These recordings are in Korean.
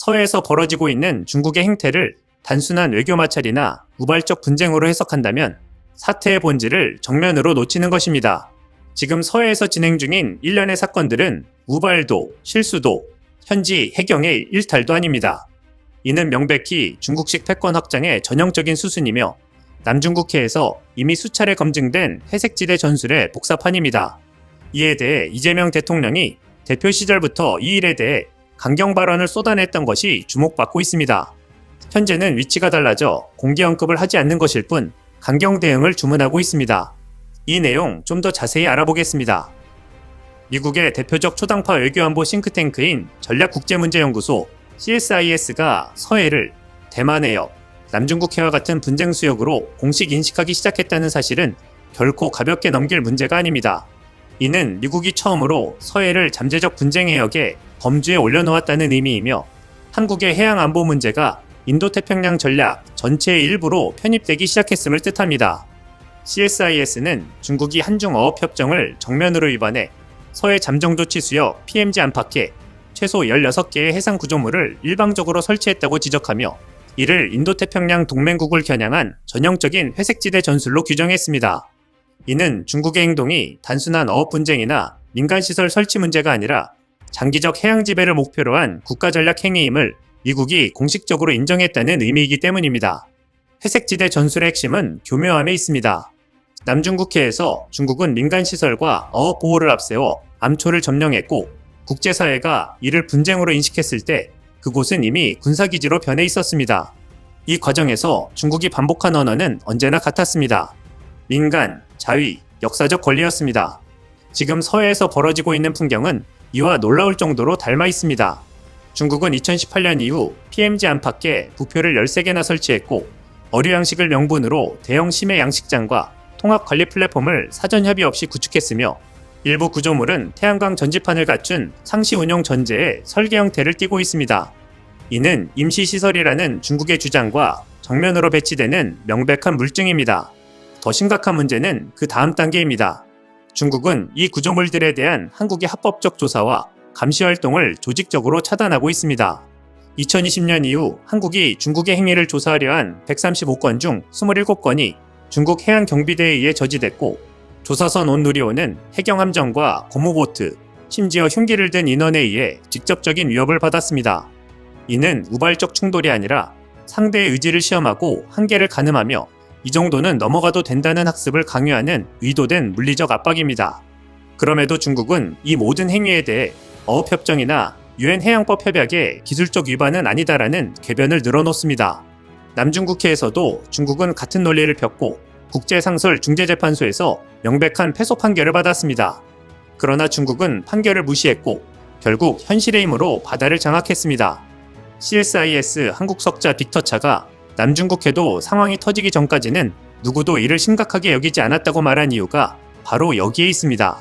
서해에서 벌어지고 있는 중국의 행태를 단순한 외교 마찰이나 우발적 분쟁으로 해석한다면 사태의 본질을 정면으로 놓치는 것입니다. 지금 서해에서 진행 중인 일련의 사건들은 우발도, 실수도, 현지 해경의 일탈도 아닙니다. 이는 명백히 중국식 패권 확장의 전형적인 수순이며 남중국해에서 이미 수차례 검증된 회색지대 전술의 복사판입니다. 이에 대해 이재명 대통령이 대표 시절부터 이 일에 대해 강경 발언을 쏟아냈던 것이 주목받고 있습니다. 현재는 위치가 달라져 공개 언급을 하지 않는 것일 뿐 강경 대응을 주문하고 있습니다. 이 내용 좀 더 자세히 알아보겠습니다. 미국의 대표적 초당파 외교안보 싱크탱크인 전략국제문제연구소 CSIS가 서해를 대만 해역, 남중국해와 같은 분쟁 수역으로 공식 인식하기 시작했다는 사실은 결코 가볍게 넘길 문제가 아닙니다. 이는 미국이 처음으로 서해를 잠재적 분쟁 해역에 범주에 올려놓았다는 의미이며 한국의 해양 안보 문제가 인도태평양 전략 전체의 일부로 편입되기 시작했음을 뜻합니다. CSIS는 중국이 한중어업협정을 정면으로 위반해 서해 잠정조치 수역 PMZ 안팎에 최소 16개의 해상 구조물을 일방적으로 설치했다고 지적하며 이를 인도태평양 동맹국을 겨냥한 전형적인 회색지대 전술로 규정했습니다. 이는 중국의 행동이 단순한 어업 분쟁이나 민간시설 설치 문제가 아니라 장기적 해양 지배를 목표로 한 국가전략 행위임을 미국이 공식적으로 인정했다는 의미이기 때문입니다. 회색지대 전술의 핵심은 교묘함에 있습니다. 남중국해에서 중국은 민간시설과 어업 보호를 앞세워 암초를 점령했고 국제사회가 이를 분쟁으로 인식했을 때 그곳은 이미 군사기지로 변해 있었습니다. 이 과정에서 중국이 반복한 언어는 언제나 같았습니다. 민간, 자위, 역사적 권리였습니다. 지금 서해에서 벌어지고 있는 풍경은 이와 놀라울 정도로 닮아 있습니다. 중국은 2018년 이후 PMZ 안팎에 부표를 13개나 설치했고 어류 양식을 명분으로 대형 심해 양식장과 통합 관리 플랫폼을 사전 협의 없이 구축했으며 일부 구조물은 태양광 전지판을 갖춘 상시 운용 전제의 설계 형태를 띠고 있습니다. 이는 임시시설이라는 중국의 주장과 정면으로 배치되는 명백한 물증입니다. 더 심각한 문제는 그 다음 단계입니다. 중국은 이 구조물들에 대한 한국의 합법적 조사와 감시 활동을 조직적으로 차단하고 있습니다. 2020년 이후 한국이 중국의 행위를 조사하려 한 135건 중 27건이 중국 해양경비대에 의해 저지됐고 조사선 온누리호는 해경함정과 고무보트, 심지어 흉기를 든 인원에 의해 직접적인 위협을 받았습니다. 이는 우발적 충돌이 아니라 상대의 의지를 시험하고 한계를 가늠하며 이 정도는 넘어가도 된다는 학습을 강요하는 의도된 물리적 압박입니다. 그럼에도 중국은 이 모든 행위에 대해 어업협정이나 UN 해양법 협약의 기술적 위반은 아니다라는 궤변을 늘어놓습니다. 남중국해에서도 중국은 같은 논리를 폈고 국제상설 중재재판소에서 명백한 패소 판결을 받았습니다. 그러나 중국은 판결을 무시했고 결국 현실의 힘으로 바다를 장악했습니다. CSIS 한국 석자 빅터 차가 남중국해도 상황이 터지기 전까지는 누구도 이를 심각하게 여기지 않았다고 말한 이유가 바로 여기에 있습니다.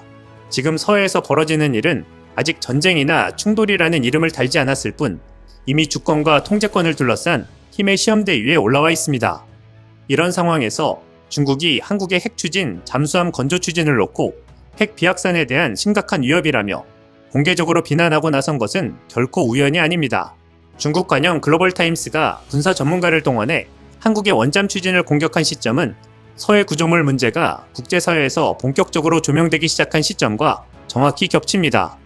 지금 서해에서 벌어지는 일은 아직 전쟁이나 충돌이라는 이름을 달지 않았을 뿐 이미 주권과 통제권을 둘러싼 힘의 시험대 위에 올라와 있습니다. 이런 상황에서 중국이 한국의 핵 추진, 잠수함 건조 추진을 놓고 핵 비확산에 대한 심각한 위협이라며 공개적으로 비난하고 나선 것은 결코 우연이 아닙니다. 중국 관영 글로벌타임스가 군사 전문가를 동원해 한국의 원잠 추진을 공격한 시점은 서해 구조물 문제가 국제사회에서 본격적으로 조명되기 시작한 시점과 정확히 겹칩니다.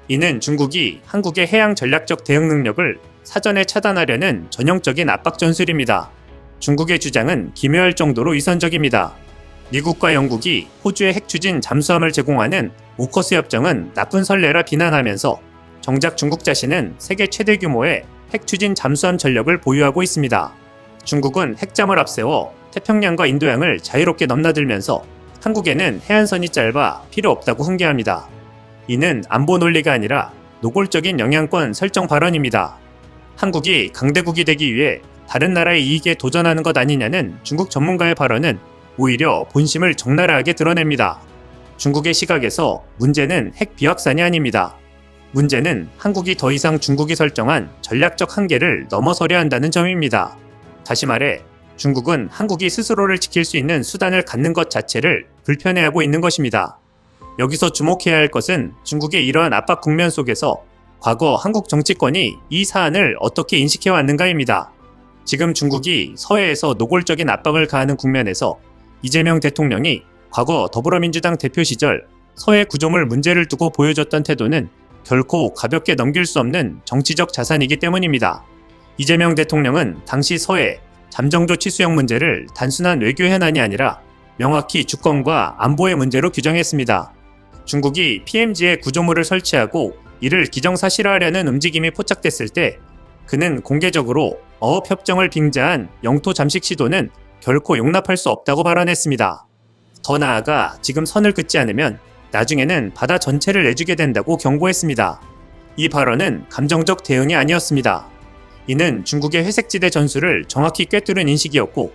이는 중국이 한국의 해양 전략적 대응 능력을 사전에 차단하려는 전형적인 압박 전술입니다. 중국의 주장은 기묘할 정도로 위선적입니다. 미국과 영국이 호주의 핵 추진 잠수함을 제공하는 오커스 협정은 나쁜 선례라 비난하면서 정작 중국 자신은 세계 최대 규모의 핵 추진 잠수함 전력을 보유하고 있습니다. 중국은 핵잠을 앞세워 태평양과 인도양을 자유롭게 넘나들면서 한국에는 해안선이 짧아 필요 없다고 훈계합니다. 이는 안보 논리가 아니라 노골적인 영향권 설정 발언입니다. 한국이 강대국이 되기 위해 다른 나라의 이익에 도전하는 것 아니냐는 중국 전문가의 발언은 오히려 본심을 적나라하게 드러냅니다. 중국의 시각에서 문제는 핵 비확산이 아닙니다. 문제는 한국이 더 이상 중국이 설정한 전략적 한계를 넘어서려 한다는 점입니다. 다시 말해 중국은 한국이 스스로를 지킬 수 있는 수단을 갖는 것 자체를 불편해하고 있는 것입니다. 여기서 주목해야 할 것은 중국의 이러한 압박 국면 속에서 과거 한국 정치권이 이 사안을 어떻게 인식해왔는가입니다. 지금 중국이 서해에서 노골적인 압박을 가하는 국면에서 이재명 대통령이 과거 더불어민주당 대표 시절 서해 구조물 문제를 두고 보여줬던 태도는 결코 가볍게 넘길 수 없는 정치적 자산이기 때문입니다. 이재명 대통령은 당시 서해 잠정조 치수형 문제를 단순한 외교 현안이 아니라 명확히 주권과 안보의 문제로 규정했습니다. 중국이 PMZ에 구조물을 설치하고 이를 기정사실화하려는 움직임이 포착됐을 때 그는 공개적으로 어업협정을 빙자한 영토 잠식 시도는 결코 용납할 수 없다고 발언했습니다. 더 나아가 지금 선을 긋지 않으면 나중에는 바다 전체를 내주게 된다고 경고했습니다. 이 발언은 감정적 대응이 아니었습니다. 이는 중국의 회색지대 전술을 정확히 꿰뚫은 인식이었고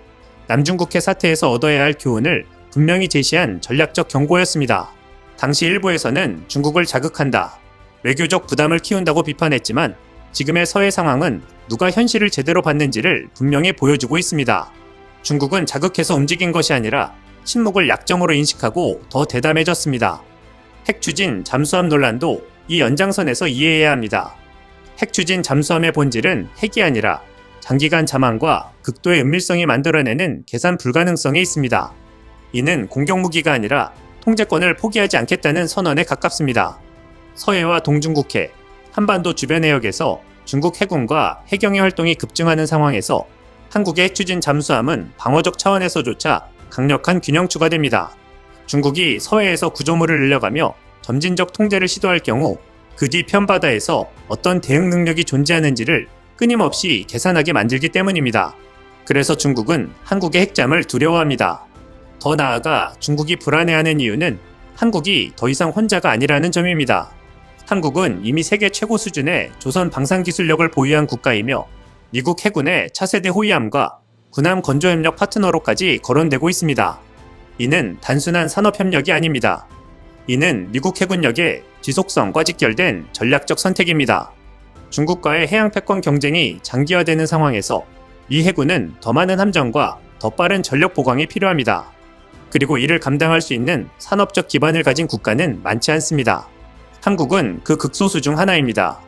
남중국해 사태에서 얻어야 할 교훈을 분명히 제시한 전략적 경고였습니다. 당시 일부에서는 중국을 자극한다, 외교적 부담을 키운다고 비판했지만 지금의 서해 상황은 누가 현실을 제대로 봤는지를 분명히 보여주고 있습니다. 중국은 자극해서 움직인 것이 아니라 침묵을 약점으로 인식하고 더 대담해졌습니다. 핵 추진 잠수함 논란도 이 연장선에서 이해해야 합니다. 핵 추진 잠수함의 본질은 핵이 아니라 장기간 잠항과 극도의 은밀성이 만들어내는 계산 불가능성에 있습니다. 이는 공격무기가 아니라 통제권을 포기하지 않겠다는 선언에 가깝습니다. 서해와 동중국해, 한반도 주변 해역에서 중국 해군과 해경의 활동이 급증하는 상황에서 한국의 핵 추진 잠수함은 방어적 차원에서조차 강력한 균형추가 됩니다. 중국이 서해에서 구조물을 늘려가며 점진적 통제를 시도할 경우 그 뒤 편바다에서 어떤 대응 능력이 존재하는지를 끊임없이 계산하게 만들기 때문입니다. 그래서 중국은 한국의 핵잠을 두려워합니다. 더 나아가 중국이 불안해하는 이유는 한국이 더 이상 혼자가 아니라는 점입니다. 한국은 이미 세계 최고 수준의 조선 방산기술력을 보유한 국가이며 미국 해군의 차세대 호위함과 군함 건조협력 파트너로까지 거론되고 있습니다. 이는 단순한 산업협력이 아닙니다. 이는 미국 해군력의 지속성과 직결된 전략적 선택입니다. 중국과의 해양 패권 경쟁이 장기화되는 상황에서 미 해군은 더 많은 함정과 더 빠른 전력 보강이 필요합니다. 그리고 이를 감당할 수 있는 산업적 기반을 가진 국가는 많지 않습니다. 한국은 그 극소수 중 하나입니다.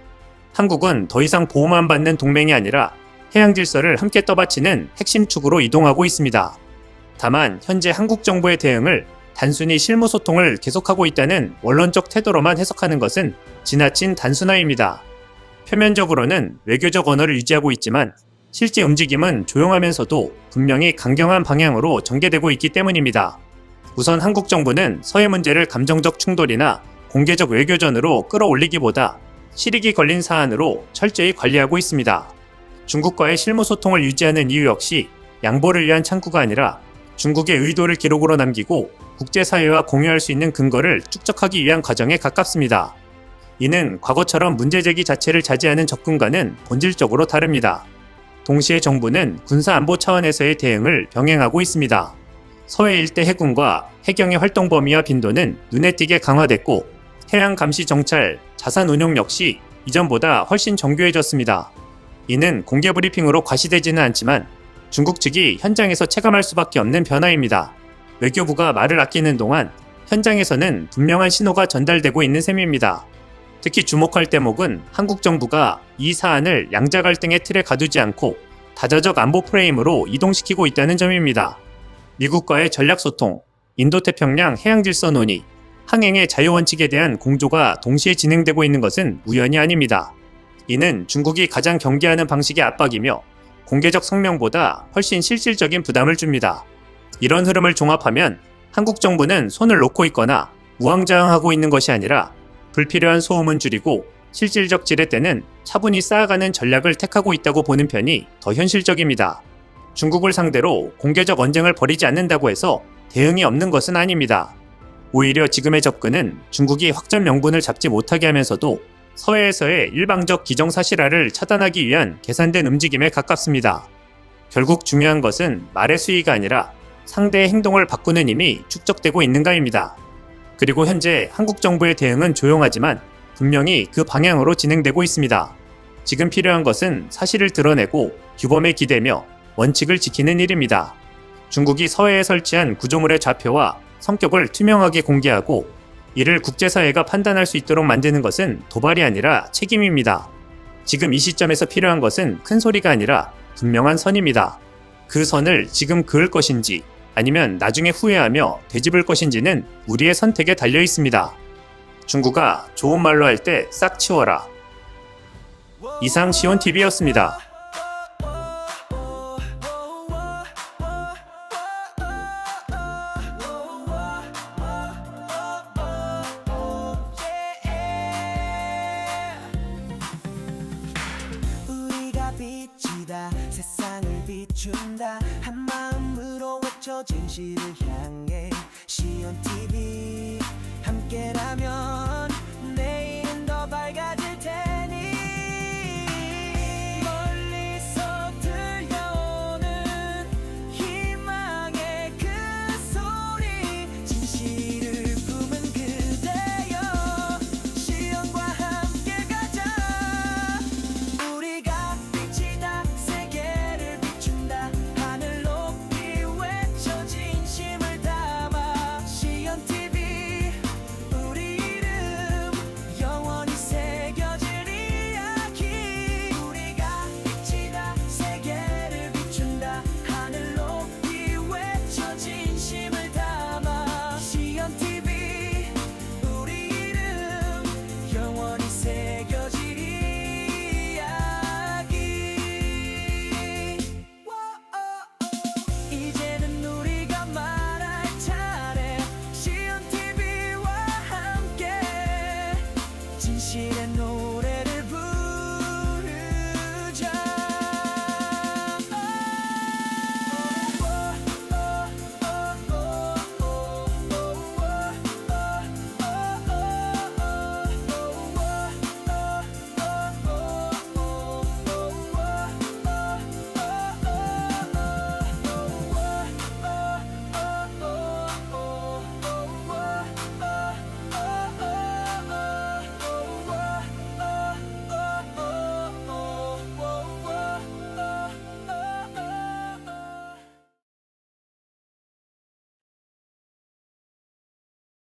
한국은 더 이상 보호만 받는 동맹이 아니라 해양 질서를 함께 떠받치는 핵심 축으로 이동하고 있습니다. 다만 현재 한국 정부의 대응을 단순히 실무 소통을 계속하고 있다는 원론적 태도로만 해석하는 것은 지나친 단순화입니다. 표면적으로는 외교적 언어를 유지하고 있지만 실제 움직임은 조용하면서도 분명히 강경한 방향으로 전개되고 있기 때문입니다. 우선 한국 정부는 서해 문제를 감정적 충돌이나 공개적 외교전으로 끌어올리기보다 실익이 걸린 사안으로 철저히 관리하고 있습니다. 중국과의 실무 소통을 유지하는 이유 역시 양보를 위한 창구가 아니라 중국의 의도를 기록으로 남기고 국제사회와 공유할 수 있는 근거를 축적하기 위한 과정에 가깝습니다. 이는 과거처럼 문제제기 자체를 자제하는 접근과는 본질적으로 다릅니다. 동시에 정부는 군사안보 차원에서의 대응을 병행하고 있습니다. 서해 일대 해군과 해경의 활동 범위와 빈도는 눈에 띄게 강화됐고 해양 감시 정찰, 자산 운용 역시 이전보다 훨씬 정교해졌습니다. 이는 공개 브리핑으로 과시되지는 않지만 중국 측이 현장에서 체감할 수밖에 없는 변화입니다. 외교부가 말을 아끼는 동안 현장에서는 분명한 신호가 전달되고 있는 셈입니다. 특히 주목할 대목은 한국 정부가 이 사안을 양자 갈등의 틀에 가두지 않고 다자적 안보 프레임으로 이동시키고 있다는 점입니다. 미국과의 전략소통, 인도태평양 해양질서 논의, 항행의 자유원칙에 대한 공조가 동시에 진행되고 있는 것은 우연이 아닙니다. 이는 중국이 가장 경계하는 방식의 압박이며 공개적 성명보다 훨씬 실질적인 부담을 줍니다. 이런 흐름을 종합하면 한국 정부는 손을 놓고 있거나 우왕좌왕하고 있는 것이 아니라 불필요한 소음은 줄이고 실질적 지렛대는 차분히 쌓아가는 전략을 택하고 있다고 보는 편이 더 현실적입니다. 중국을 상대로 공개적 언쟁을 벌이지 않는다고 해서 대응이 없는 것은 아닙니다. 오히려 지금의 접근은 중국이 확전 명분을 잡지 못하게 하면서도 서해에서의 일방적 기정사실화를 차단하기 위한 계산된 움직임에 가깝습니다. 결국 중요한 것은 말의 수위가 아니라 상대의 행동을 바꾸는 힘이 축적되고 있는가입니다. 그리고 현재 한국 정부의 대응은 조용하지만 분명히 그 방향으로 진행되고 있습니다. 지금 필요한 것은 사실을 드러내고 규범에 기대며 원칙을 지키는 일입니다. 중국이 서해에 설치한 구조물의 좌표와 성격을 투명하게 공개하고 이를 국제사회가 판단할 수 있도록 만드는 것은 도발이 아니라 책임입니다. 지금 이 시점에서 필요한 것은 큰 소리가 아니라 분명한 선입니다. 그 선을 지금 그을 것인지 아니면 나중에 후회하며 되짚을 것인지는 우리의 선택에 달려 있습니다. 중국아, 좋은 말로 할 때 싹 치워라. 이상 시온TV였습니다.